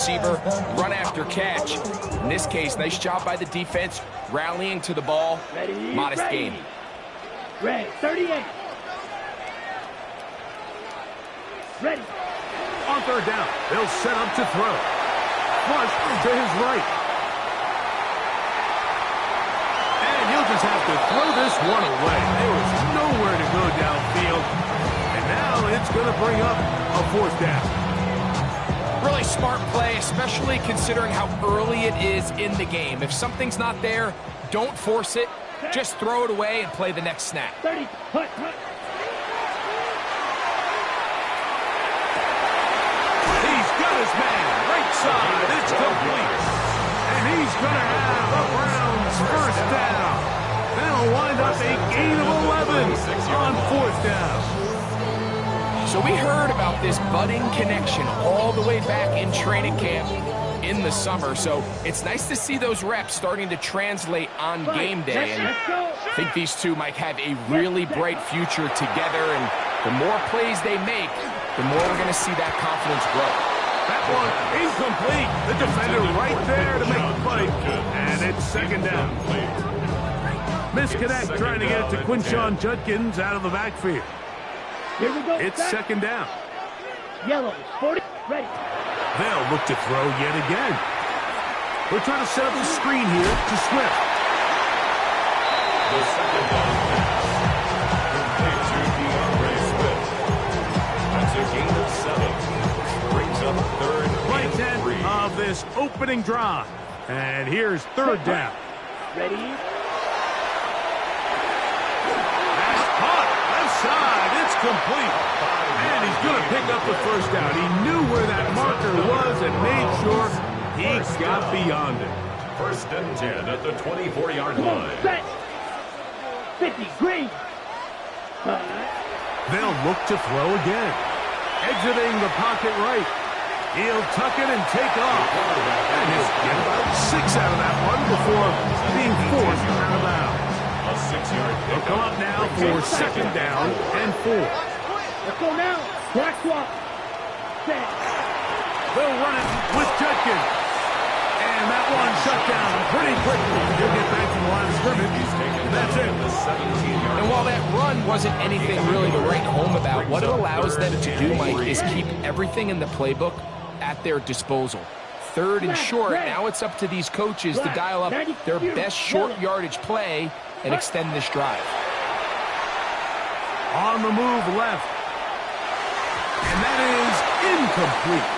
receiver, run after catch. In this case, nice job by the defense, rallying to the ball. Modest gain. Ready, 38. Ready. On third down, they'll set up to throw. Flush to his right. And he'll just have to throw this one away. There was nowhere to go downfield. And now it's going to bring up a fourth down. Really smart play, especially considering how early it is in the game. If something's not there, don't force it. Just throw it away and play the next snap. 30. Hut. He's got his man. Right side. It's complete. And he's going to have the Browns first down. That'll wind up a gain of 11 on fourth down. So we heard about this budding connection all the way back in training camp in the summer. So it's nice to see those reps starting to translate on game day. And I think these two might have a really bright future together. And the more plays they make, the more we're going to see that confidence grow. That one incomplete. The defender right there to make the play. And it's second down. Misconnect trying to get it to Quinshon Judkins out of the backfield. Here we go. It's second down. Yellow, 40, ready. They'll look to throw yet again. We're trying to set up the screen here to Swift. The second down pass. Complete to DeAndre Swift. That's a gain of 7. Brings up third Play and 10 3. of this opening drive. And here's third down. Ready. That's caught. Left side. It's complete. And he's going to pick up the first down. He knew where that marker was and made sure he got beyond it. First and 10 at the 24-yard line. Set. 50, green. They'll look to throw again. Exiting the pocket right. He'll tuck it and take off. And he'll get about 6 out of that one before being forced out of bounds. A 6-yard They'll pickup. come up now for second down and 4. Let's go now. Black swap. Set. They'll run it with Judkins. And that one shut down pretty quickly. He'll get back to the line of scrimmage. That's it. The 17-yard And while that run wasn't anything really to write home about, what it allows them to do, Mike, is keep everything in the playbook at their disposal. Third and short, now it's up to these coaches to dial up their best short yardage play and extend this drive. On the move left. And that is incomplete.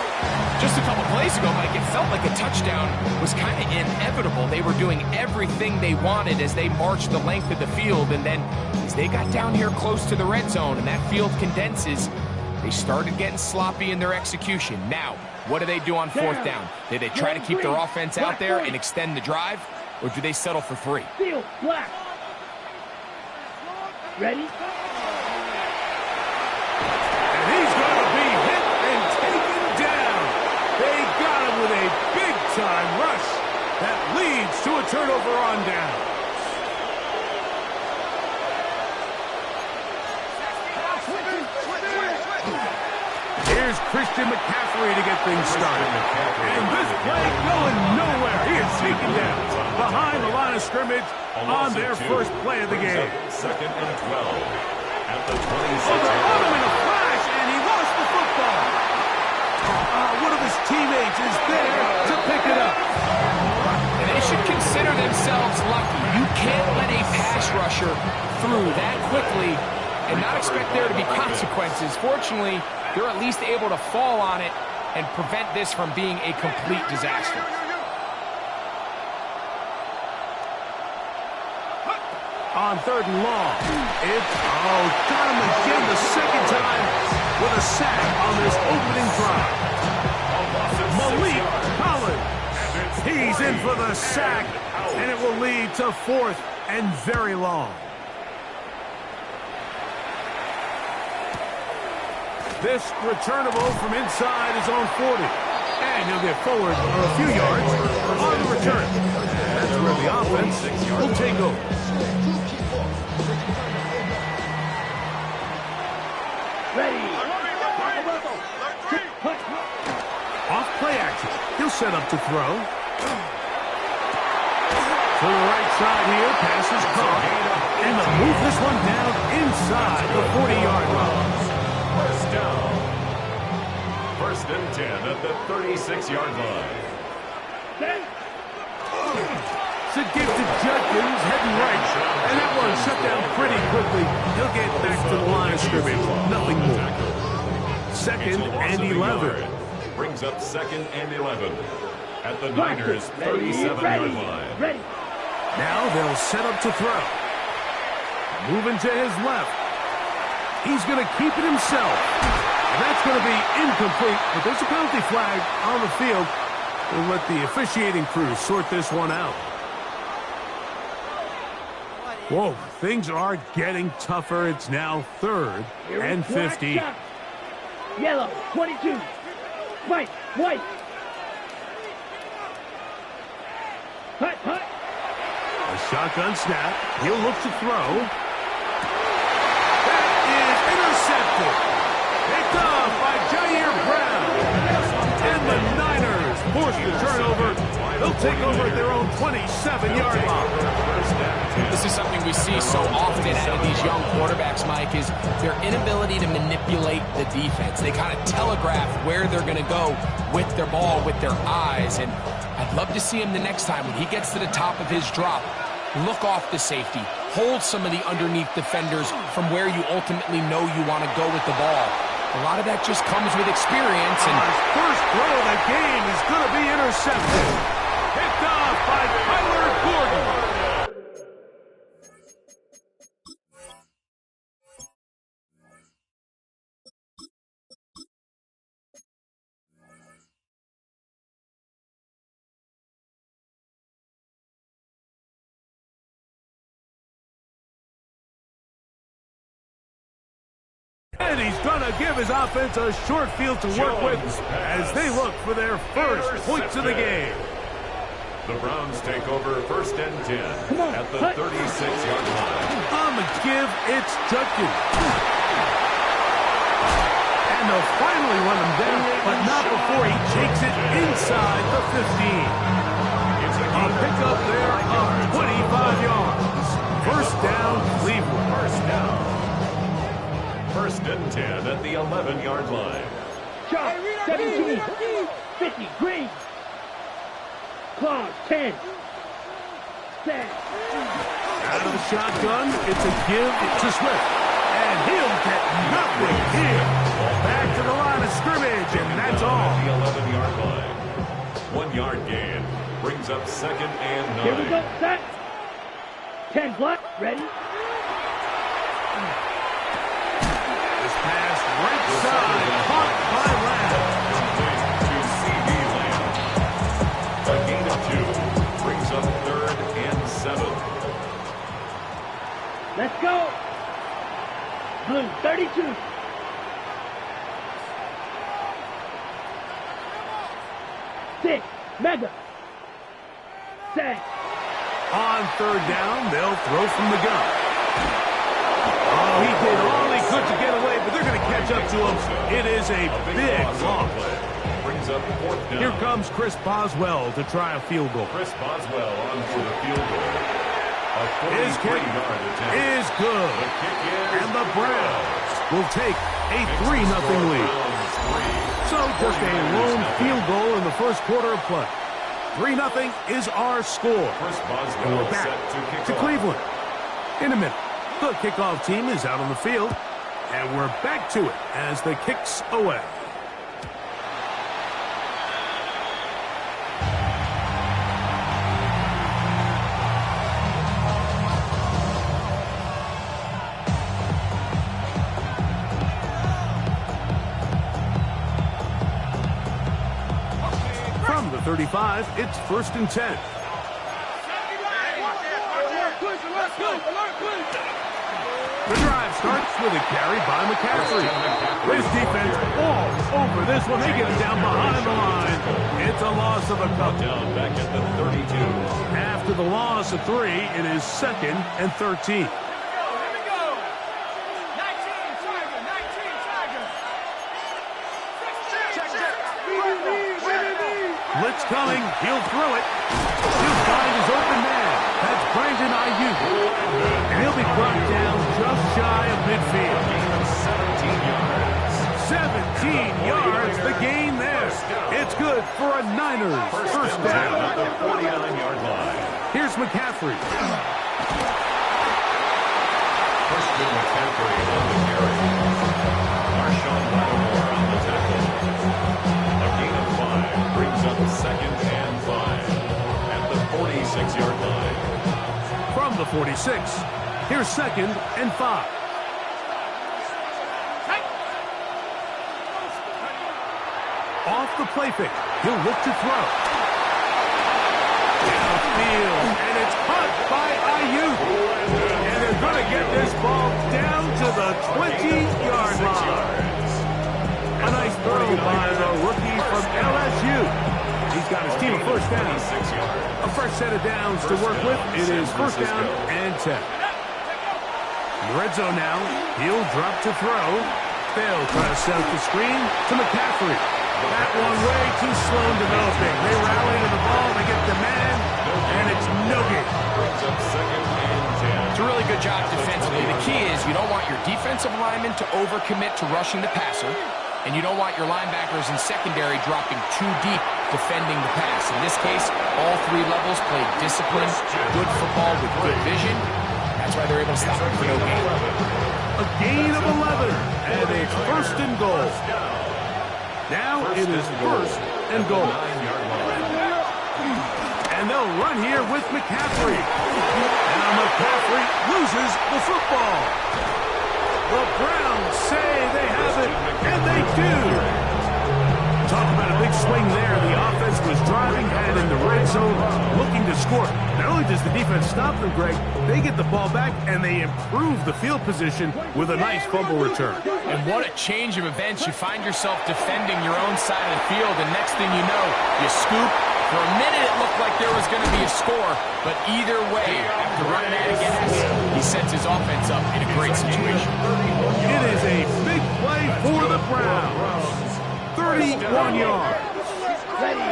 Just a couple plays ago, Mike, it felt like a touchdown was kind of inevitable. They were doing everything they wanted as they marched the length of the field, and then as they got down here close to the red zone and that field condenses, they started getting sloppy in their execution. Now, what do they do on fourth down? Do they try to keep their offense out there and extend the drive, or do they settle for 3? Field, black. Ready. And he's going to be hit and taken down. They got him with a big-time rush that leads to a turnover on down. Here's Christian McCaffrey to get things started. And this play going nowhere. He is taken down behind the line of scrimmage on their first play of the game. Second and 12 at the 26. Oh, they're on him in a flash, and he lost the football. One of his teammates is there to pick it up. And they should consider themselves lucky. You can't let a pass rusher through that quickly and not expect there to be consequences. Fortunately, they're at least able to fall on it and prevent this from being a complete disaster. On third and long, got him again the second time with a sack on this opening drive. Malik Collins, he's in for the sack, and it will lead to fourth and very long. This returnable from inside his own 40. And he'll get forward a few yards on the return. That's where the offense will take over. Ready. Off Play action. He'll set up to throw. To the right side here, pass is caught. And they'll move this one down inside the 40-yard line. First down. First and 10 at the 36-yard line. It's a gift to Judkins, heading right. And that one shut down pretty quickly. He'll get back to the line of scrimmage. Nothing more. Second and 11. Brings up second and 11 at the Niners' 37-yard line. Now they'll set up to throw. Moving to his left. He's going to keep it himself. And that's going to be incomplete, but there's a penalty flag on the field. We'll let the officiating crew sort this one out. Whoa, things are getting tougher. It's now 3rd and 50. Yellow, 22. White. Hut. A shotgun snap. He'll look to throw. That is intercepted. Picked off by Jair Brown. And the Niners force the turnover. They'll take over at their own 27-yard line. This is something we see so often out of these young quarterbacks, Mike, is their inability to manipulate the defense. They kind of telegraph where they're going to go with their ball, with their eyes. And I'd love to see him the next time when he gets to the top of his drop. Look off the safety. Hold some of the underneath defenders from where you ultimately know you want to go with the ball. A lot of that just comes with experience. And his first throw of the game is going to be intercepted. Picked off by Tyler Gordon. And he's going to give his offense a short field to work with as they look for their first points of the game. The Browns take over first and 10 at the 36-yard line. On the give, it's Judkins. And they'll finally run him down, but not before he takes it inside the 15. A pickup there of 25 yards. First down, Cleveland. First down. First and 10 at the 11-yard line. Shot, 17. 50, Green. Claws, 10. Set. Out of the shotgun, it's a give to Swift. And he'll get nothing here. Back to the line of scrimmage, and that's all. The 11-yard line. 1 yard gain. Brings up second and 9. Here we go, set. 10 block, ready. Pass right side, caught by Lamb. To C.D. Lamb. A gain of 2. Brings up 3rd and 7. Let's go. Blue, 32. Six, Mega. Set. On 3rd down, they'll throw from the gun. Oh, he did all he could to get away, but they're going to catch up to him. It is a big loss. Brings up 4th down. Here comes Chris Boswell to try a field goal. Chris Boswell on for the field goal. A His kick 43-yard attempt. is good. The kick is And the Browns will take a 3-0 lead. So just a lone field goal in the first quarter of play. 3-0 is our score. Chris And Boswell we're back set to kick to off. Cleveland. In a minute, the kickoff team is out on the field, and we're back to it as the kicks away. From the 35, it's 1st and 10. The drive starts with a carry by McCaffrey. This defense all over this one. They get him down behind the line. It's a loss of a couple. Down back at the 32. After the loss of 3, it is 2nd and 13. Blitz coming. He'll throw it. He'll find his open man. That's Brandon Ayuk. And he'll be brought down just shy of midfield. 17 yards, the gain there. It's good for a Niners first down. At the 49-yard line. Here's McCaffrey. Christian McCaffrey on the carry. Marshawn Lattimore on the tackle. A gain of 5 brings up 2nd and 5 at the 46-yard line. From the 46, here's 2nd and 5. Off the play fake. He'll look to throw. Downfield, and it's caught by Ayuk. And they're going to get this ball down to the 20-yard line. A nice throw by the rookie from LSU. He's got his team a first down. A first set of downs to work with. It is first down and 10. In the red zone now. He'll drop to throw. They'll try to set up the screen to McCaffrey. That one way too slow in developing. They rally to the ball, they get the man, and it's no gain. Brings up 2nd and 10. It's a really good job defensively. The key is you don't want your defensive linemen to overcommit to rushing the passer, and you don't want your linebackers and secondary dropping too deep defending the pass. In this case, all 3 levels played disciplined, good football with good vision. That's why they're able to stop it for no gain. A gain of 11, and it's first and goal. Now it is first and goal. And they'll run here with McCaffrey. Now McCaffrey loses the football. The Browns say they have it, and they do. Talk about a big swing there. The offense was driving, and in the red zone, looking to score. Not only does the defense stop them, Greg, they get the ball back, and they improve the field position with a nice fumble return. And what a change of events. You find yourself defending your own side of the field, and next thing you know, you scoop. For a minute, it looked like there was going to be a score, but either way, after running out of gas, he sets his offense up in a great situation. It is a big play for the Browns. 31 yards.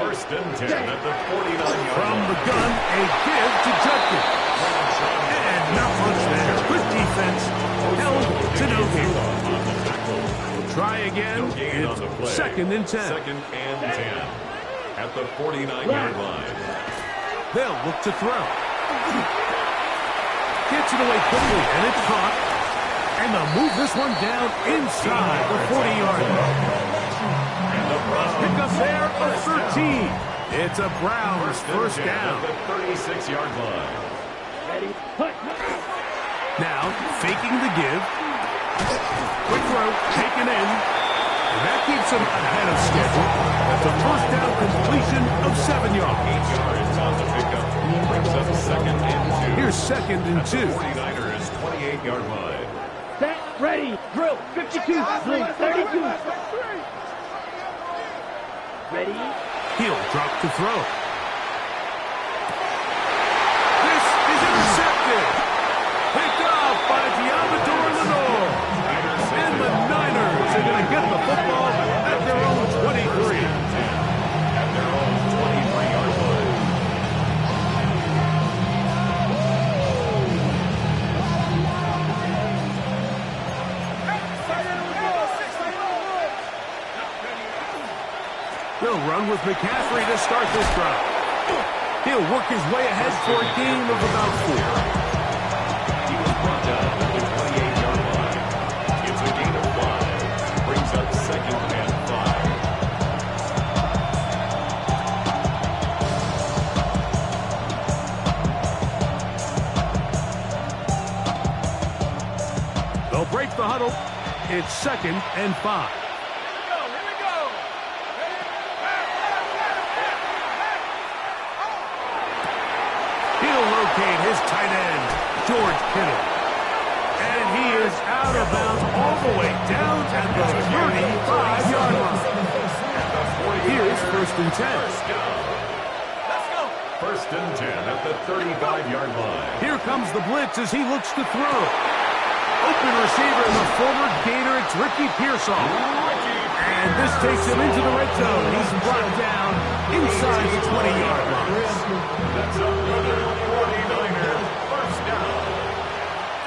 First and 10 at the 49-yard line. From the gun, a give to Judkins. And not much there. Good defense. Held to no gain. We'll try again. It's 2nd and 10. 2nd and 10 at the 49-yard line. They'll look to throw. Gets it away quickly, and it's caught. And they'll move this one down inside the 40-yard line. Pick up there of 13. It's a Browns first down. At the 36-yard line. Now, faking the give. Quick throw, taken in. And that keeps him ahead of schedule. That's a first down completion of 7 yards. 8 yards on the pickup. Brings up 2nd and 2. Here's 2nd and 2. 49ers 28-yard line. Set, ready, drill, 52, swing, 32. Ready? He'll drop to throw. This is intercepted. Picked off by Diamador Lenore. And the Niners are going to get the football at their own 23. At their own 23-yard line. They'll run with McCaffrey to start this drive. He'll work his way ahead for a gain of about 4. He was brought down at the 28-yard line. It's a gain of 5. Brings up 2nd and 5. They'll break the huddle. It's 2nd and 5. His tight end, George Kittle. And he is out of bounds all the way down at the 35-yard line. Here's 1st and 10. Let's go. 1st and 10 at the 35-yard line. Here comes the blitz as he looks to throw. Open receiver, the former Gator, it's Ricky Pearsall. And this takes him into the red zone. He's brought down inside the 20-yard line. That's another 49er first down.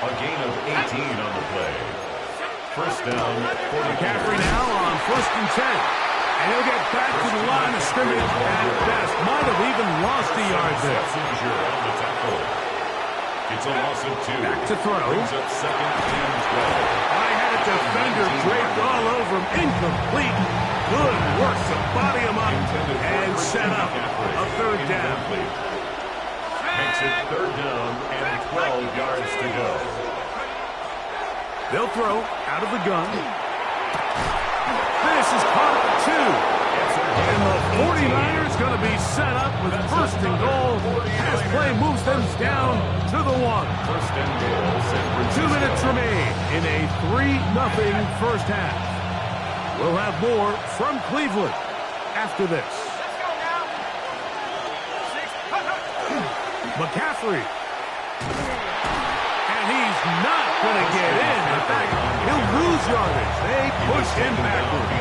A gain of 18 on the play. First down, 40. McCaffrey now on 1st and 10. And he'll get back to the line of scrimmage at best. Might have even lost a yard there. Seizure on the tackle. It's a loss of 2. Back to throw. Brings up 2nd and 12. I had a defender draped all over him. Incomplete. Good work to body him up and set up a 3rd down. Makes it 3rd down and 12 yards to go. They'll throw out of the gun. This is caught at 2. And the 49ers going to be set up with 1st and goal. Pass play moves them down to the 1. 1st and goal, San Francisco. 2 minutes remain in a 3-0 first half. We'll have more from Cleveland after this. McCaffrey. And he's not going to get in. In fact, he'll lose yardage. They push him backwards.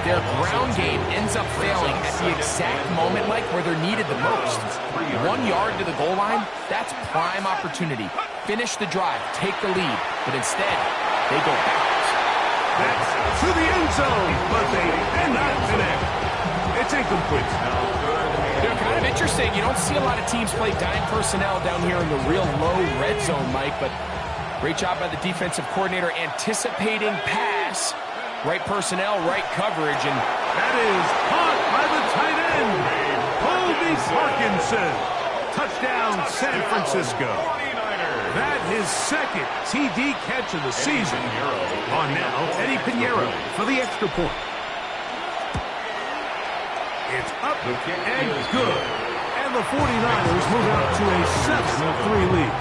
Their ground game ends up failing at the exact moment, Mike, where they're needed the most. 1 yard to the goal line, that's prime opportunity. Finish the drive, take the lead, but instead, they go backwards. That's to the end zone, but they cannot connect. It's incomplete. They're kind of interesting. You don't see a lot of teams play dime personnel down here in the real low red zone, Mike, but great job by the defensive coordinator anticipating pass. Right personnel, right coverage, and that is caught by the tight end, Colby Parkinson. Touchdown, San Francisco. That his 2nd TD catch of the season. On now, Eddie Pinheiro for the extra point. It's up and good. And the 49ers move out to a 7-3 lead.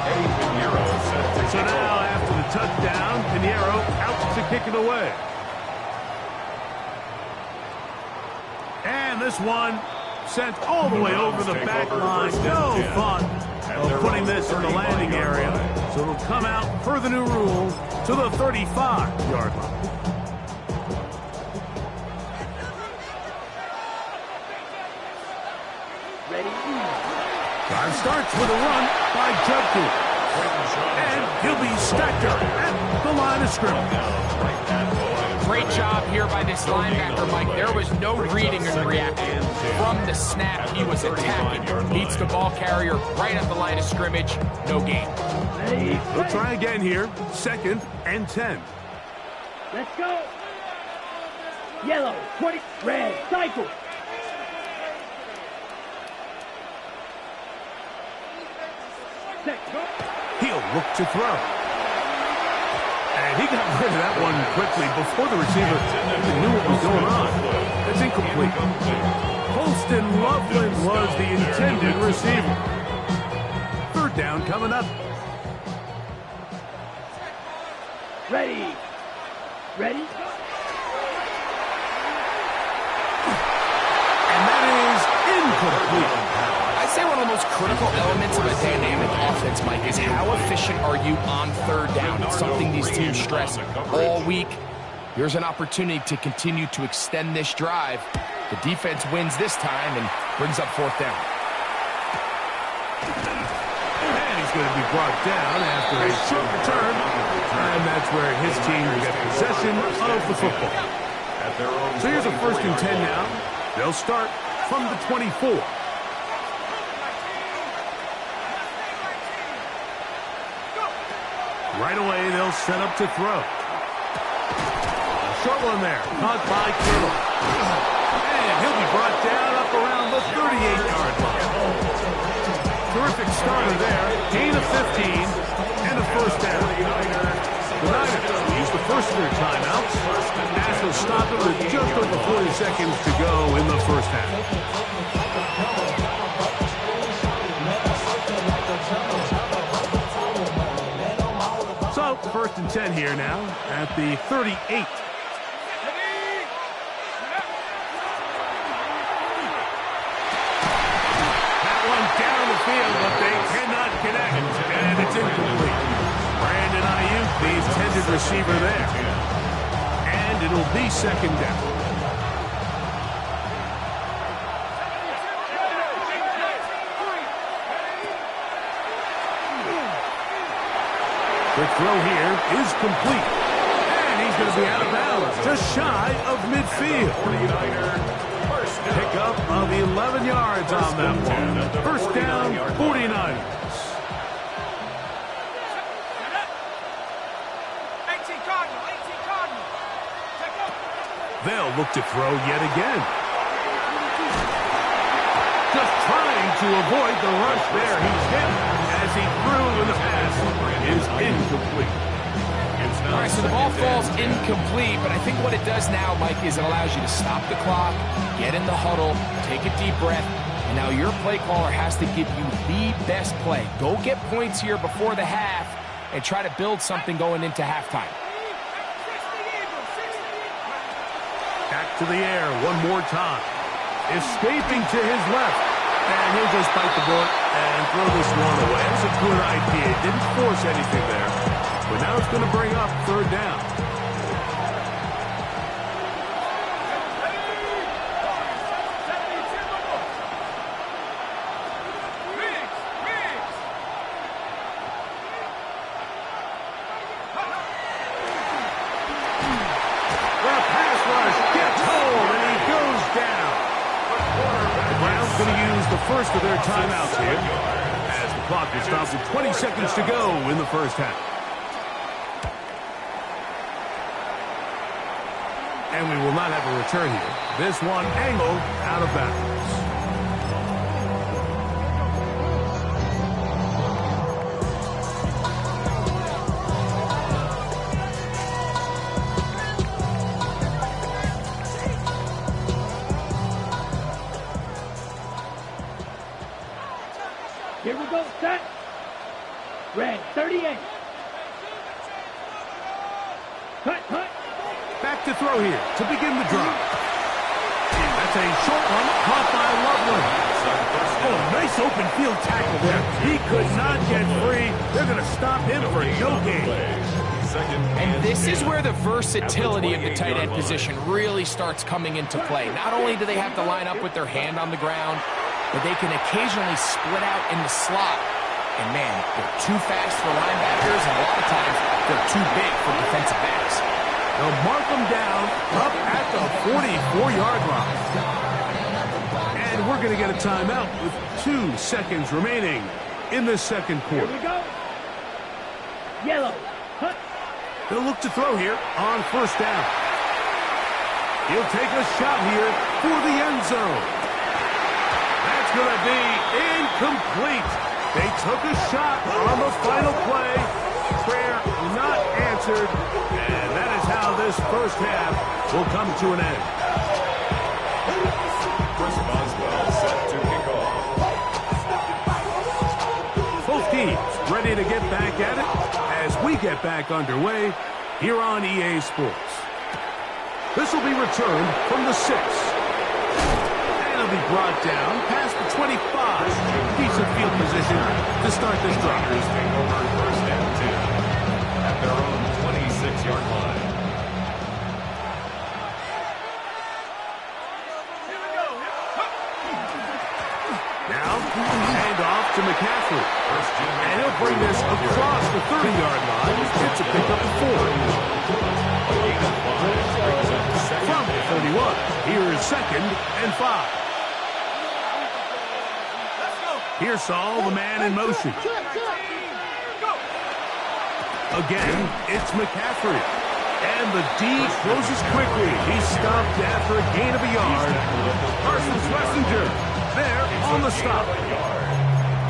Eddie Pinheiro set to So now, after the touchdown, Pinheiro out to kick it away. And this one sent all the way over the back line. No thought of putting this in the landing area. So it'll come out per the new rule to the 35-yard line. Drive starts with a run by Judkins. And he'll be Stacker at the line of scrimmage. great job here by this linebacker, Mike. There was no reading and reaction. From the snap, he was attacking. Beats the ball carrier right at the line of scrimmage. No gain. We'll try again here. 2nd and 10. Let's go. Yellow, 20, red, cycle. He'll look to throw. And he got rid of that one quickly before the receiver even knew what was going on. It's incomplete. Holston Loveland was the intended receiver. 3rd down coming up. Ready. Ready. And that is incomplete. I'd say one of the most critical elements of a dynamic offense, Mike, is how efficient are you on 3rd down. It's something these teams stress all week. Here's an opportunity to continue to extend this drive. The defense wins this time and brings up 4th down. And he's going to be brought down after a short return. And that's where his team will get possession of the football. So here's a 1st and 10 now. They'll start from the 24. Right away, they'll set up to throw. Short one there, caught by Kittle. And he'll be brought down up around the 38-yard line. Terrific starter there. Gain of 15 and a 1st down. The Niners use the first of their timeouts. As they'll stop it with just over 40 seconds to go in the first half. So, 1st and 10 here now at the 38. That one down the field, but they cannot connect, and it's incomplete. Brandon Ayuk, the intended receiver there. And it'll be second down. Quick throw here is complete. And he's going to be out of bounds, just shy of midfield. 49er, first down. Pick up of 11 yards on that one. First down, 49ers. They'll look to throw yet again. Just trying to avoid the rush there. He's hit as he threw, and the pass is incomplete. All right, so the ball falls incomplete, but I think what it does now, Mike, is it allows you to stop the clock, get in the huddle, take a deep breath, and now your play caller has to give you the best play. Go get points here before the half and try to build something going into halftime. Back to the air one more time. Escaping to his left. And he'll just bite the bullet and throw this one away. That's a good idea. Didn't force anything there. But now it's going to bring up third down. The pass rush gets home and he goes down. The Browns going to use the first of their timeouts here as the clock is stopped with 20 seconds to go in the first half. And we will not have a return here. This one angled out of bounds. Here we go, set. Red, 38. Cut. Back to throw here to begin the drive. That's a short one caught by Loveland. Oh, nice open field tackle there. He could not get free. They're going to stop him for no gain. And this is where the versatility of the tight end position really starts coming into play. Not only do they have to line up with their hand on the ground, but they can occasionally split out in the slot. And man, they're too fast for linebackers, and a lot of times they're too big for defensive backs. They'll mark them down up at the 44-yard line. And we're going to get a timeout with 2 seconds remaining in the second quarter. Here we go. Yellow. Cut. They'll look to throw here on first down. He'll take a shot here for the end zone. That's going to be incomplete. They took a shot on the final play. Prayer not answered. And that is how this first half will come to an end. Chris Boswell set to kick off. Both teams ready to get back at it as we get back underway here on EA Sports. This will be returned from the 6. And it'll be brought down past the 25. Decent field position to start this drive. Tigers take over first and 10 at their own 26-yard line. Now, hand off to McCaffrey. And he'll bring this across the 30-yard line. It's a pickup of 4. From 31, here is second and 5. Pearsall, the man in motion. Again, it's McCaffrey. And the D closes quickly. He's stopped after a gain of a yard. Carson Schlesinger there on the stop.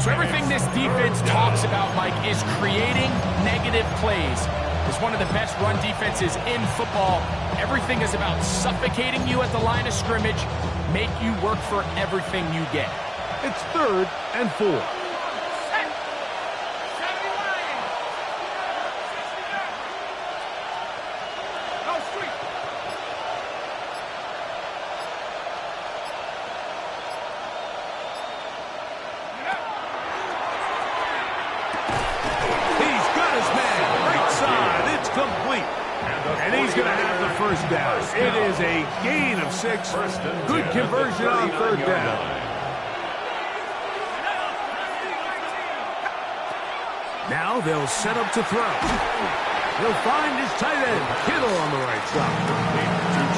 So everything this defense talks about, Mike, is creating negative plays. It's one of the best run defenses in football. Everything is about suffocating you at the line of scrimmage, make you work for everything you get. It's 3rd and 4. And he's going to have the first down. It is a gain of 6. Good conversion on third down. Now they'll set up to throw. He'll find his tight end, Kittle, on the right side.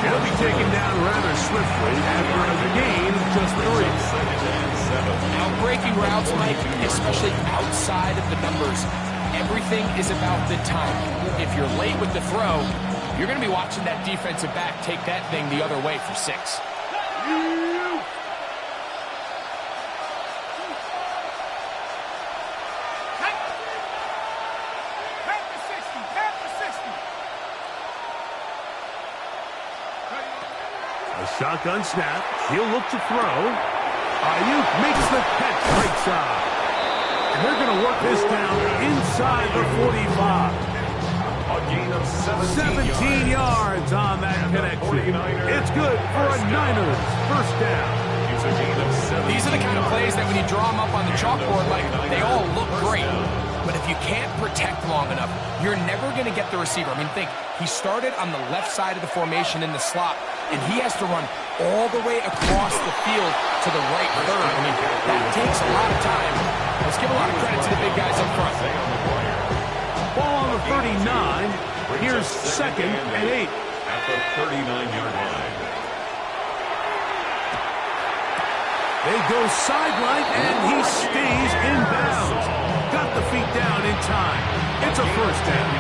He'll be taken down rather swiftly after a gain of just 3. Now, breaking routes, Mike, especially outside of the numbers, everything is about the timing. If you're late with the throw, you're going to be watching that defensive back take that thing the other way for 6. A shotgun snap. He'll look to throw. Ayuk makes the catch right side. And they're going to work this down inside the 45. A gain of 17 yards on that connection. It's good for a Niners first down. It's a gain of 7. These are the kind of plays that when you draw them up on the chalkboard, like, they all look great. But if you can't protect long enough, you're never going to get the receiver. I mean, think, he started on the left side of the formation in the slot, and he has to run all the way across the field to the right third. I mean, that takes a lot of time. Let's give a lot of credit to the big guys up front. Ball on the 39. Here's 2nd and 8. At the 39-yard line. They go sideline, and he stays in bounds. Got the feet down in time. It's a first down.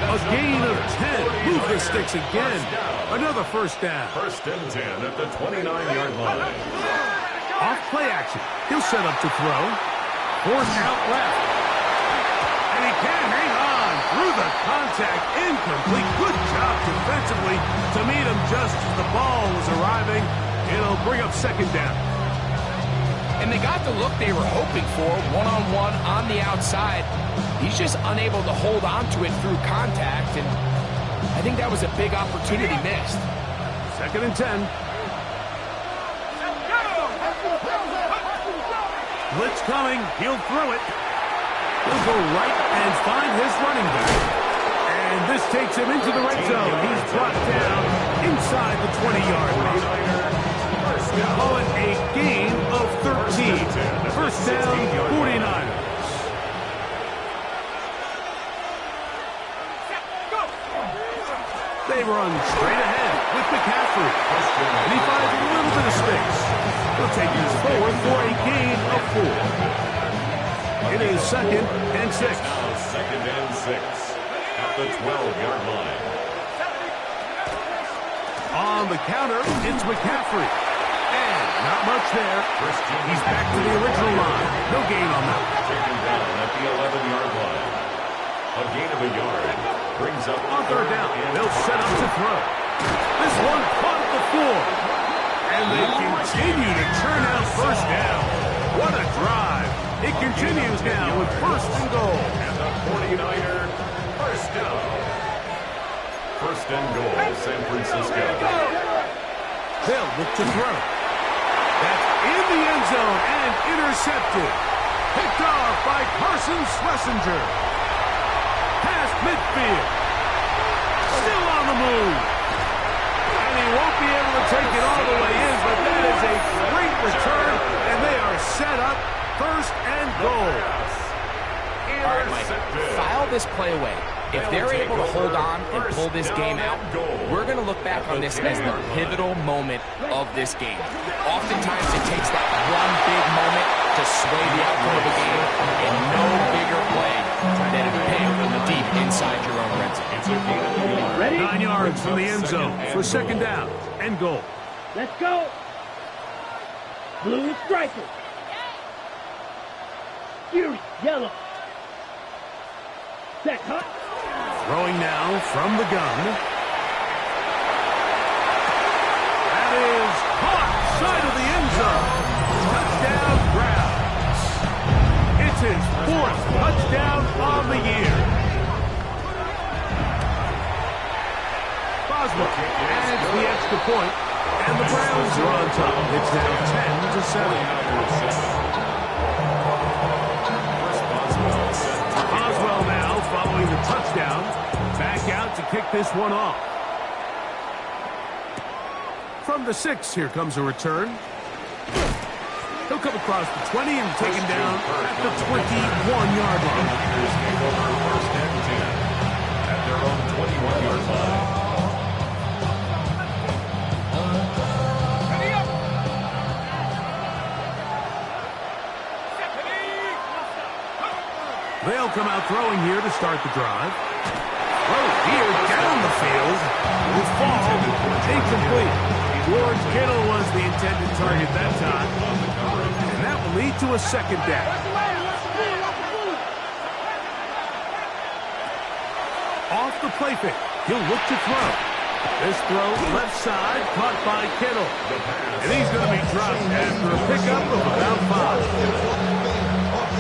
A gain of 10. Move the sticks again. Another first down. 1st and 10 at the 29-yard line. Off play action. He'll set up to throw. Force out left. And he can hang on through the contact. Incomplete. Good job defensively to meet him just as the ball was arriving. It'll bring up 2nd down. And they got the look they were hoping for, one-on-one on the outside. He's just unable to hold on to it through contact, and I think that was a big opportunity missed. 2nd and 10. Blitz coming. He'll throw it. He'll go right and find his running back. And this takes him into the red zone. He's brought down inside the 20-yard line. Call it a gain of 13. First down, 49ers. They run straight ahead with McCaffrey. And he finds a little bit of space. He'll take this forward for a gain of 4. It is 2nd and 6. Now 2nd and 6 at the 12-yard line. On the counter, it's McCaffrey. And not much there. He's back to the original line. No gain on that. Taken down at the 11-yard line. A gain of a yard brings up On third down, they'll set up to throw. This one caught at the floor. And they continue to churn out first down. What a drive. It continues now with 1st and goal. And the 49er first down. 1st and goal, San Francisco. They'll look to throw. That's in the end zone and intercepted. Picked off by Carson Schlesinger. Past midfield. Still on the move. And he won't be able to take it all the way in, but that is a great return, and they are set up 1st and goal. All right, Mike, file this play away. If they're able to hold on and pull this game out, we're going to look back on this as the pivotal moment of this game. Oftentimes, it takes that one big moment to sway the outcome of the game, and no bigger play than a pick from the deep inside your own red zone. Ready? 9 yards from the end zone for 2nd down and goal. Let's go. Blue striker. Fury, yellow. Set, hot. Throwing now from the gun. That is caught side of the end zone. Touchdown Browns. It's his 4th touchdown on the year. Boswell adds the extra point, and the Browns are on top. It's now 10-7. Boswell now following the touchdown. Back kick this one off. From the 6, here comes a return. He'll come across the 20 and taken down at the 21-yard line. Niners take over first and 10 at their own 21-yard line. They'll come out throwing here to start the drive. Oh, here down the field. Will fall incomplete. George Kittle was the intended target that time. And that will lead to a second down. Off the play fake. He'll look to throw. This throw left side caught by Kittle. And he's going to be dropped after a pickup of about 5.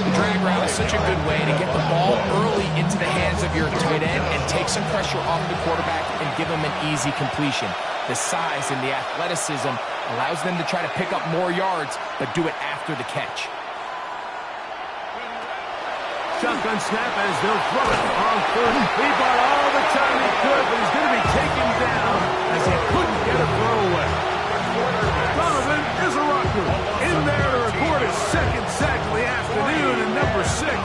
The drag route is such a good way to get the ball early into the hands of your tight end and take some pressure off the quarterback and give him an easy completion. The size and the athleticism allows them to try to pick up more yards, but do it after the catch. Shotgun snap as they'll throw it on third. He bought all the time he could, but he's going to be taken down as he couldn't get a throw away. Donovan is a rocker in there to record his second sack of the afternoon and number 6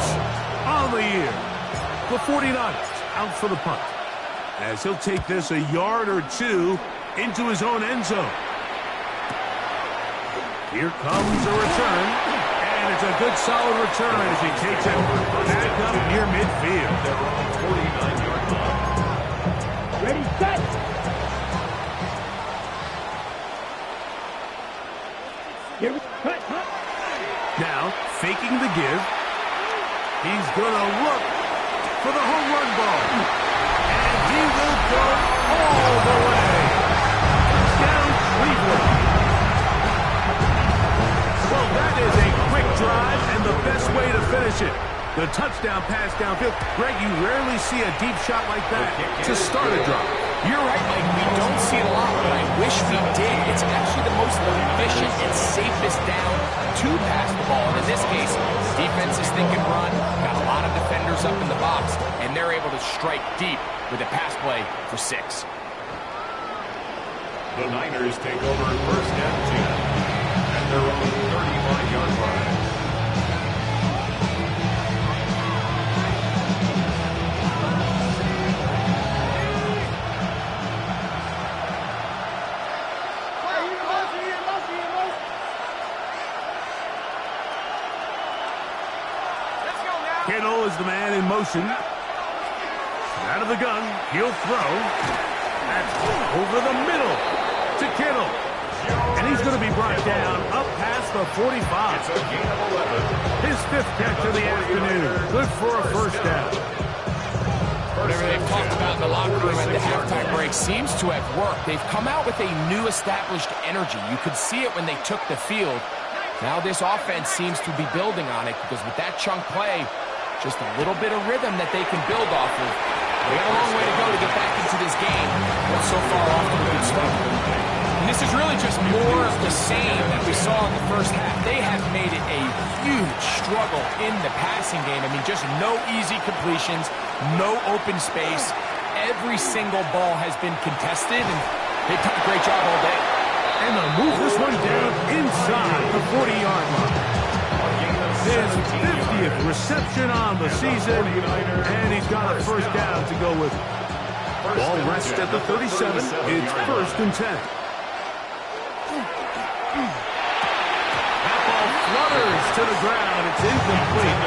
on the year. The 49ers out for the punt as he'll take this a yard or 2 into his own end zone. Here comes a return, and it's a good solid return as he takes it back up near midfield. Their own 49-yard line. Ready, set. Here we cut. Now, faking the give. He's going to look for the home run ball. And he will go all the way. Down Cleveland. Well, that is a quick drive and the best way to finish it. The touchdown pass downfield. Greg, you rarely see a deep shot like that to start a drive. You're right, Mike. We don't see it a lot, but I wish we did. It's actually the most efficient and safest down to pass the ball. And in this case, the defense is thinking run, got a lot of defenders up in the box, and they're able to strike deep with a pass play for 6. The Niners take over first and 10 at their own 35-yard line. Kittle is the man in motion. Out of the gun, he'll throw. That's over the middle to Kittle. And he's going to be brought down up past the 45. It's a gain of 11. His 5th catch of the afternoon. Good for a first down. Whatever they've talked about in the locker room at the halftime break seems to have worked. They've come out with a new established energy. You could see it when they took the field. Now this offense seems to be building on it because with that chunk play, just a little bit of rhythm that they can build off of. They got a long way to go to get back into this game, but so far off to a good start. And this is really just more of the same that we saw in the first half. They have made it a huge struggle in the passing game. I mean, just no easy completions, no open space. Every single ball has been contested, and they've done a great job all day. And they'll move this one down inside the 40-yard line. His 50th reception on the season, and he's got a first down to go with it. Ball rests at the 37. It's first and 10. That ball flutters to the ground. It's incomplete.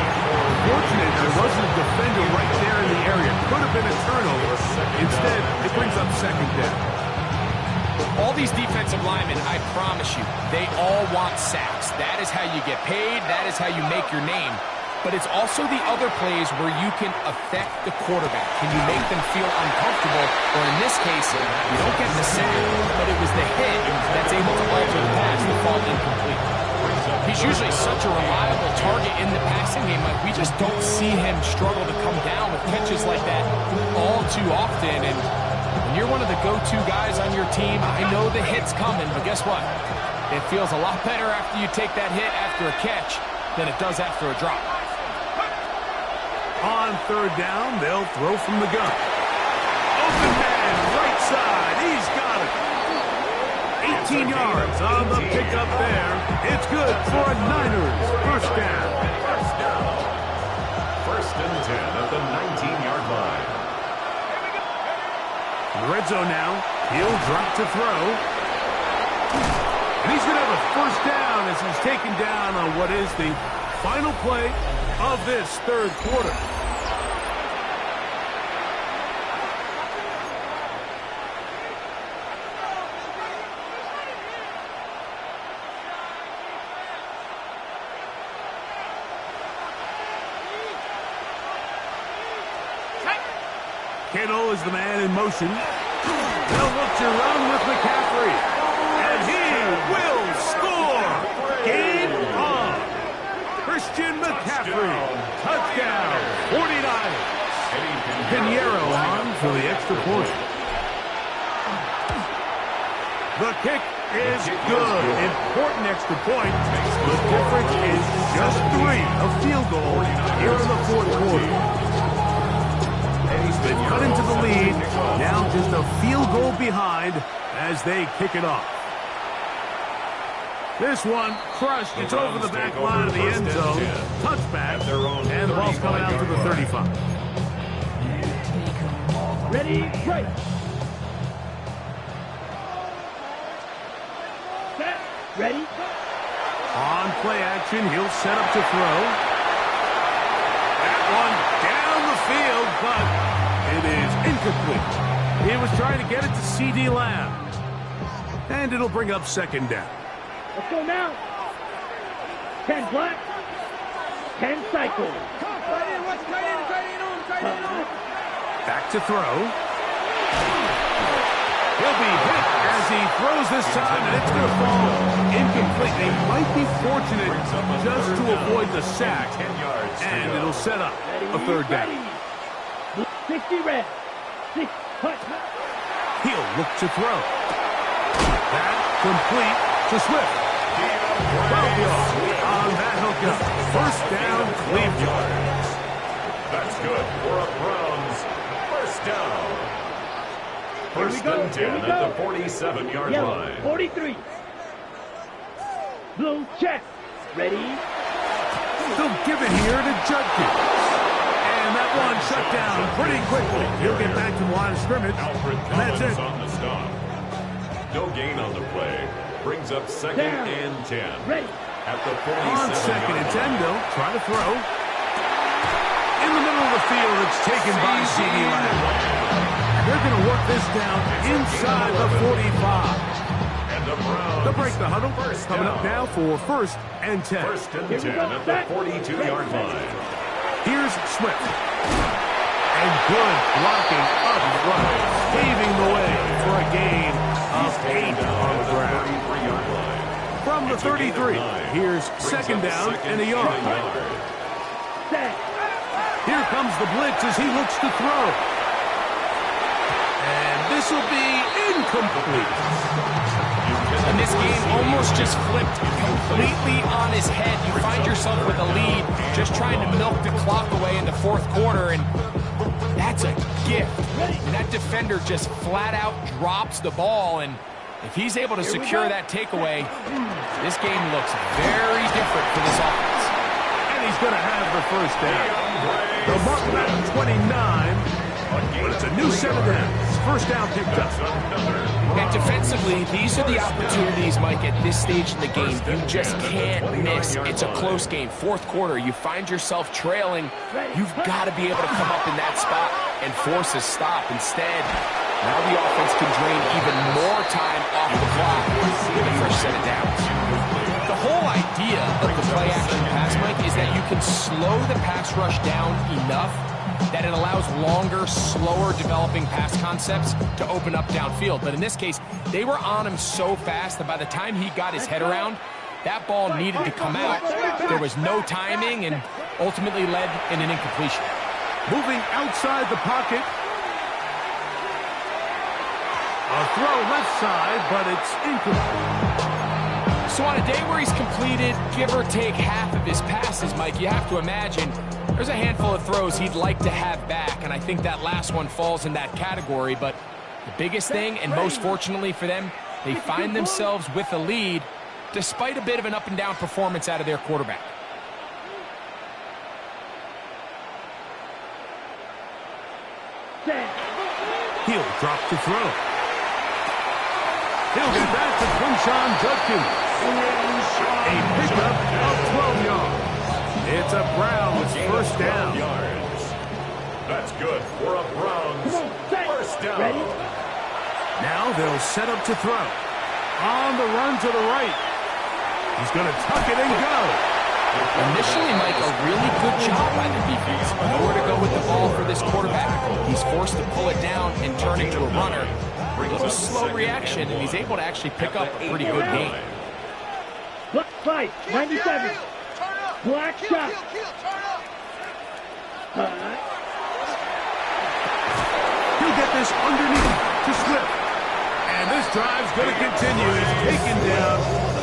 Fortunate there wasn't a defender right there in the area. Could have been a turnover. Instead, it brings up second down. All these defensive linemen, I promise you, they all want sacks. That is how you get paid. That is how you make your name. But it's also the other plays where you can affect the quarterback. Can you make them feel uncomfortable? Or in this case, you don't get the sack, but it was the hit that's able to alter the pass to fall incomplete. He's usually such a reliable target in the passing game. Like, we just don't see him struggle to come down with catches like that all too often. And when you're one of the go-to guys on your team, I know the hit's coming, but guess what? It feels a lot better after you take that hit after a catch than it does after a drop. On third down, they'll throw from the gun. Open side. He's got it. 18 yards on the pickup there. It's good for a Niners first down. First and 10 at the 19-yard line. Red zone now. He'll drop to throw. And he's going to have a first down as he's taken down on what is the final play of this third quarter. Kittle is the man in motion. They'll look to run with McCaffrey. And he will score. Game on. Christian McCaffrey. Touchdown. 49ers. Pinheiro on for the extra point. The kick is good. Important extra point. The difference is just 3, a field goal here in the fourth quarter. They've cut into the lead. Now just a field goal behind as they kick it off. This one crushed. It's over the back line of the end zone. Touchback. And the ball's coming out to the 35. Ready, right. Set, ready. On play action, he'll set up to throw. That one down the field, but it is incomplete. He was trying to get it to C.D. Lamb. And it'll bring up second down. Let's go now. 10 black. 10 cycle. Back to throw. He'll be hit as he throws this time, and it's going to fall incomplete. They might be fortunate just to avoid the sack, and it'll set up a third down. 60 red. 6 push. He'll look to throw. That complete to Swift. 12 yards on that hookup. First down, Cleveland. That's good for a Browns first down. First and 10 at the 47-yard line. 43. Blue check. Ready. They'll give it here to Judkins. And that one shut down pretty quickly. He'll get back to the line of scrimmage. And that's it. On the stop. No gain on the play. Brings up second and 10. Ready. At the 47. On second and 10, they'll try to throw. In the middle of the field, it's taken by C.D. Lamb. They're going to work this down inside the 45. And the Browns. They'll break the huddle. Coming up now for first and 10. First and 10 at the 42-yard line. Here's Swift. And good blocking up front, paving the way for a gain of 8 on the ground. From the 33, here's second down and a yard. Here comes the blitz as he looks to throw. And this will be incomplete. And this game almost just flipped completely on his head. You find yourself with a lead, just trying to milk the clock away in the fourth quarter, and that's a gift. And that defender just flat out drops the ball, and if he's able to secure that takeaway, this game looks very different for this offense. And he's going to have the first down. They'll mark him at 29, but it's a new set of downs. First down picked up. And defensively, these are the opportunities, Mike, at this stage in the game. You just can't miss. It's a close game. Fourth quarter, you find yourself trailing. You've got to be able to come up in that spot and force a stop. Instead, now the offense can drain even more time off the clock in the first set of downs. The whole idea of the play-action pass, Mike, is that you can slow the pass rush down enough that it allows longer, slower developing pass concepts to open up downfield. But in this case, they were on him so fast that by the time he got his head around, that ball needed to come out. There was no timing and ultimately led in an incompletion. Moving outside the pocket. A throw left side, but it's incomplete. So on a day where he's completed, give or take half of his passes, Mike, you have to imagine there's a handful of throws he'd like to have back, and I think that last one falls in that category, but The biggest thing, and most fortunately for them, they find themselves with a lead despite a bit of an up-and-down performance out of their quarterback. He'll drop the throw. He'll get back to Quinshon Judkins. A pickup of 12 yards. It's a Browns first down. That's good for a Browns first down. Ready? Now they'll set up to throw. On the run to the right. He's going to tuck it and go. Initially, Mike, a really good job by the defense. Nowhere to go with the ball for this quarterback. He's forced to pull it down and turn it to a runner. A little slow reaction, and he's able to actually pick up a pretty good game. Black fight, 97. Black shot. He'll get this underneath to Swift. And this drive's going to continue. He's taken down.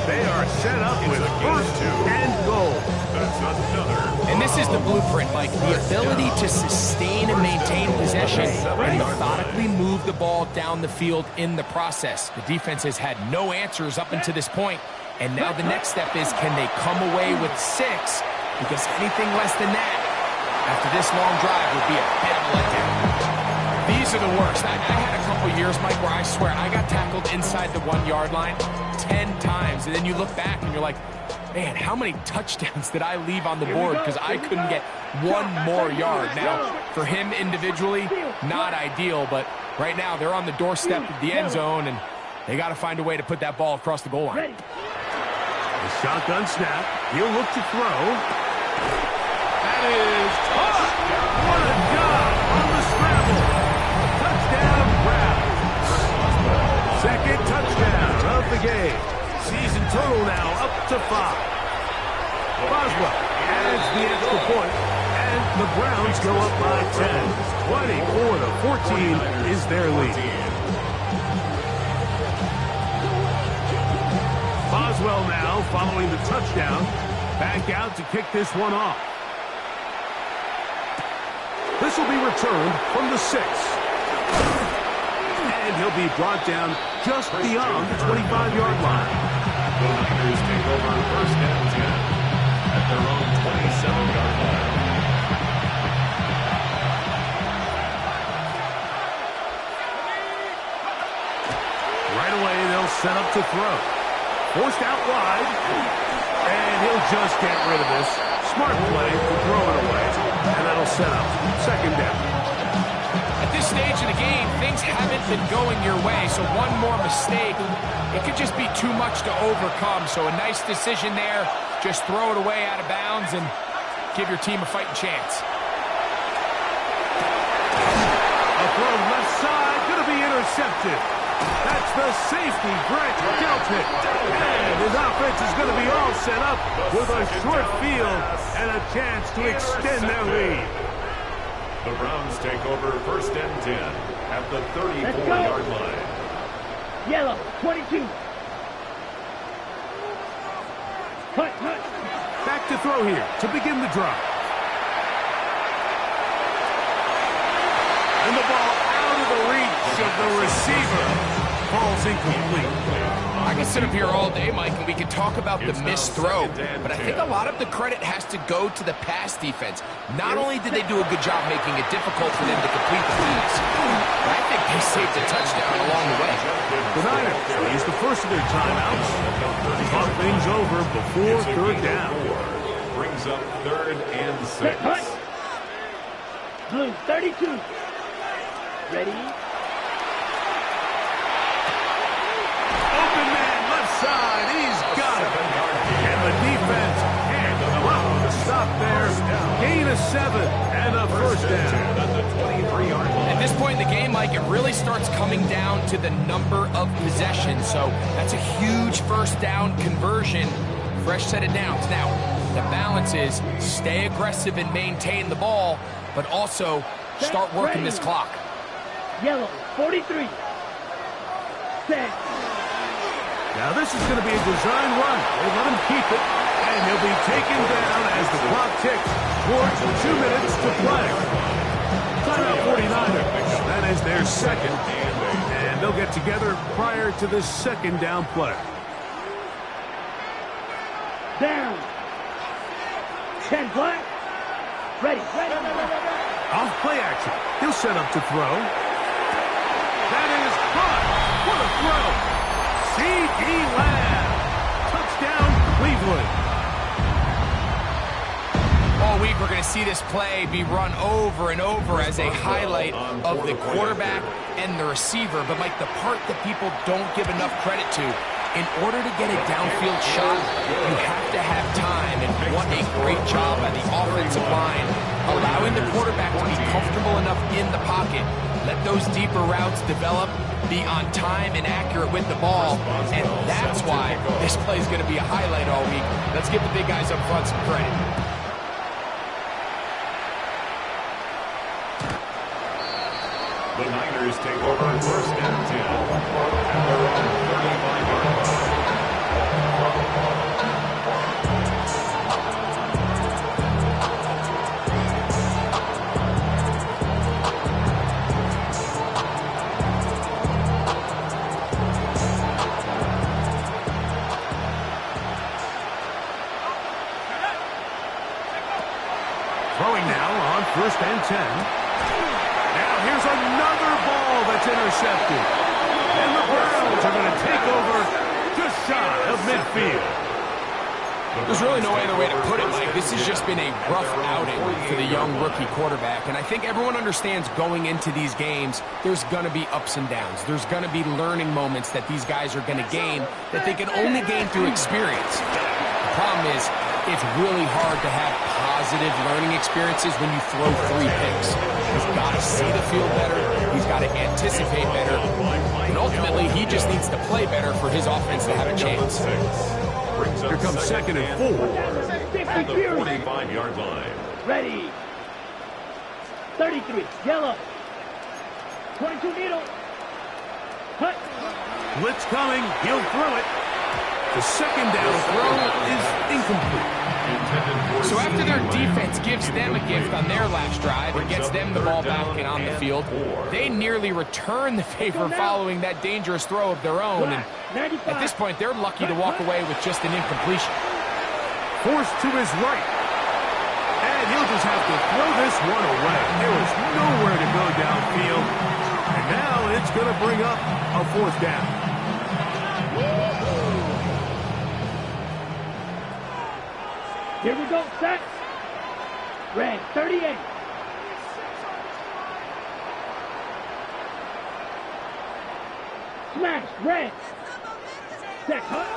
They are set up with first and goal. That's another. And this is the blueprint, Mike. The ability to sustain and maintain possession and methodically move the ball down the field in the process. The defense has had no answers up until this point. And now the next step is, can they come away with 6? Because anything less than that after this long drive would be a bit of a letdown. These are the worst. I had a couple years, Mike, where I swear I got tackled inside the 1-yard line 10 times. And then you look back and you're like, man, how many touchdowns did I leave on the board because I couldn't get one more yard? Now, for him individually, not ideal, but right now they're on the doorstep of the end zone, and they got to find a way to put that ball across the goal line. The shotgun snap. He'll look to throw. That is caught. What a job on the scramble. Touchdown, Browns. Second touchdown of the game. Season total now up to 5. Boswell adds the extra point, and the Browns go up by 10. 24-14 is their lead. Boswell now following the touchdown. Back out to kick this one off. This will be returned from the 6. And he'll be brought down just beyond the 25-yard line. The Niners take over first and 10 at their own 27-yard line. Right away, they'll set up to throw. Forced out wide. And he'll just get rid of this. Smart play to throw it away. And that'll set up second down. At this stage of the game, things haven't been going your way, so one more mistake, it could just be too much to overcome. So a nice decision there. Just throw it away out of bounds and give your team a fighting chance. A throw left side, going to be intercepted. That's the safety, Grant Delpit. And his offense is going to be all set up with a short field and a chance to extend their lead. The Browns take over first and 10 at the 34-yard line. Yellow, 22. Hut. Back to throw here to begin the drive. And the ball out of the reach of the receiver. Falls incomplete. I can sit up here all day, Mike, and we can talk about the missed throw, but I think a lot of the credit has to go to the pass defense. Not only did they do a good job making it difficult for them to complete the pass, but I think they saved a touchdown along the way. The Niners use the first of their timeouts. Talk things over before third down. Brings up third and 6. Blue, 32. Ready? Open man, left side, he's got it. And the defense can't stop there. Gain of 7 and a first down. At the 23-yard line. At this point in the game, Mike, it really starts coming down to the number of possessions. So that's a huge first down conversion. Fresh set of downs. Now, the balance is stay aggressive and maintain the ball, but also start working this clock. Yellow, 43. Set. Now this is going to be a design run. They let him keep it, and he'll be taken down as the clock ticks towards 2 minutes to play. Timeout 49ers. That is their second. And And they'll get together prior to the second down play. Down. 10 black. Ready. Off play action. He'll set up to throw. That is caught. What a throw. C.D. Lamb. Touchdown, Cleveland. All week, we're going to see this play be run over and over as a highlight of the quarterback and the receiver. But, Mike, the part that people don't give enough credit to, in order to get a downfield shot, you have to have time. And what a great job by the offensive line, allowing the quarterback to be comfortable enough in the pocket. Let those deeper routes develop, be on time and accurate with the ball. And that's why this play is going to be a highlight all week. Let's give the big guys up front some credit. The Niners take over first and 10. And they're on the 35-yard line. Throwing now on first and 10. Here's another ball that's intercepted. And the Browns are going to take over just shy of midfield. There's really no other way to put it, Mike. This has just been a rough outing for the young rookie quarterback. And I think everyone understands going into these games, there's going to be ups and downs. There's going to be learning moments that these guys are going to gain that they can only gain through experience. The problem is, it's really hard to have positive learning experiences when you throw 3 picks. He's got to see the field better. He's got to anticipate better. And ultimately, he just needs to play better for his offense to have a chance. Here comes second and 4. At the 45-yard line. Ready. 33. Yellow. 22 needle. Cut. Blitz coming. He'll throw it. The second down throw is incomplete. So after their defense gives them a gift on their last drive and gets them the ball back and on the field, they nearly return the favor following that dangerous throw of their own. And at this point, they're lucky to walk away with just an incompletion. Forced to his right. And he'll just have to throw this one away. There was nowhere to go downfield. And now it's going to bring up a fourth down. Here we go, set. Red, 38. Smash, red. Set, cut.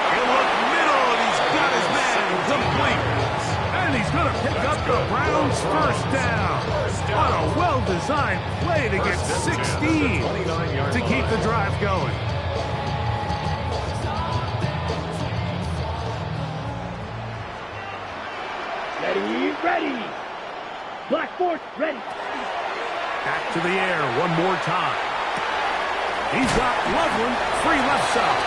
He'll look middle, and he's got his man complete. And he's going to pick up the Browns' first down. What a well-designed play to get 16 to keep the drive going. Ready. Black force, ready. Back to the air one more time. He's got Loveland free left side.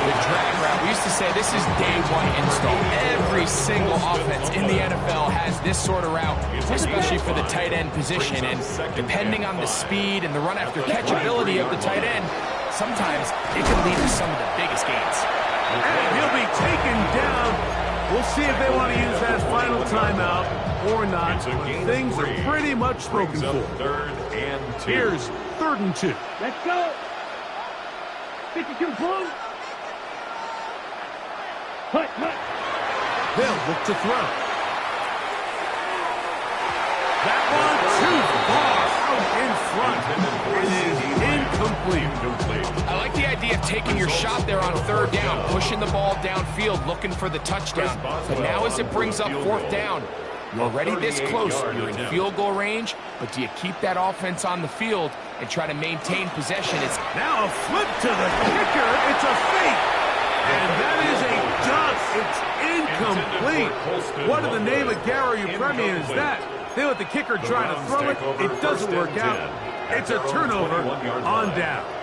The drag route, we used to say this is day one install. Every single offense in the NFL has this sort of route, especially for the tight end position. And depending on the speed and the run after catch ability of the tight end, sometimes it can lead to some of the biggest gains. And he'll be taken down. We'll see if they want to use that final timeout or not. Things are pretty much spoken for. Third and 2. Here's 3rd and 2. Let's go. 52 blue. Cut. They'll look to throw. That one too far out in front. It is incomplete. I like the idea of taking your shot there on 3rd down, pushing the ball downfield, looking for the touchdown. But now as it brings up 4th down, you're already this close. You're in field goal range, but do you keep that offense on the field and try to maintain possession? It's now a flip to the kicker. It's a fake. And that is a dunk. It's incomplete. What in the name of Gary Premier is that? They let the kicker try to throw it. It doesn't work out. It's a turnover on downs.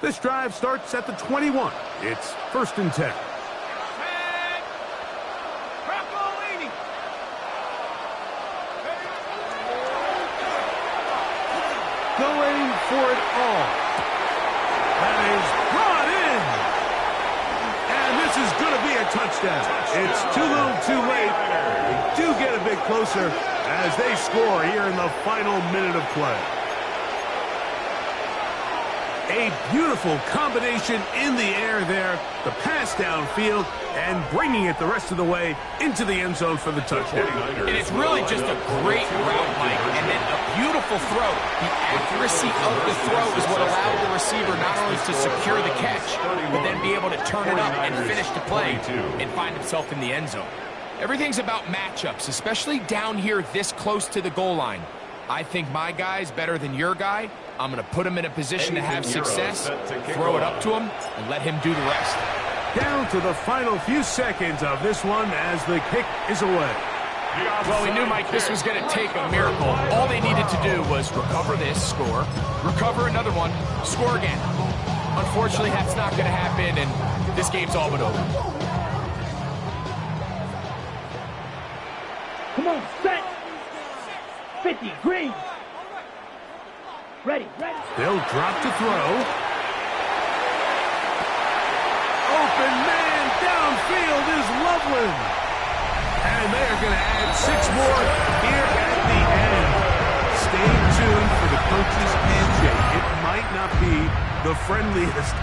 This drive starts at the 21. It's 1st and 10. Going for it all. That is brought in. And this is going to be a touchdown. It's too little too late. They do get a bit closer as they score here in the final minute of play. A beautiful combination in the air there. The pass downfield and bringing it the rest of the way into the end zone for the touchdown. And it's really just a great route, Mike, and then a beautiful throw. The accuracy of the throw is what allowed the receiver not only to secure the catch, but then be able to turn it up and finish the play and find himself in the end zone. Everything's about matchups, especially down here this close to the goal line. I think my guy's better than your guy. I'm going to put him in a position to have success, throw it up to him, and let him do the rest. Down to the final few seconds of this one as the kick is away. Well, we knew, Mike, this was going to take a miracle. All they needed to do was recover this, score, recover another one, score again. Unfortunately, that's not going to happen, and this game's all but over. Come on, set. 50, green. Ready. They'll drop to throw. Open man downfield is Loveland. And they're going to add 6 more here at the end. Stay tuned for the coach's handshake. It might not be the friendliest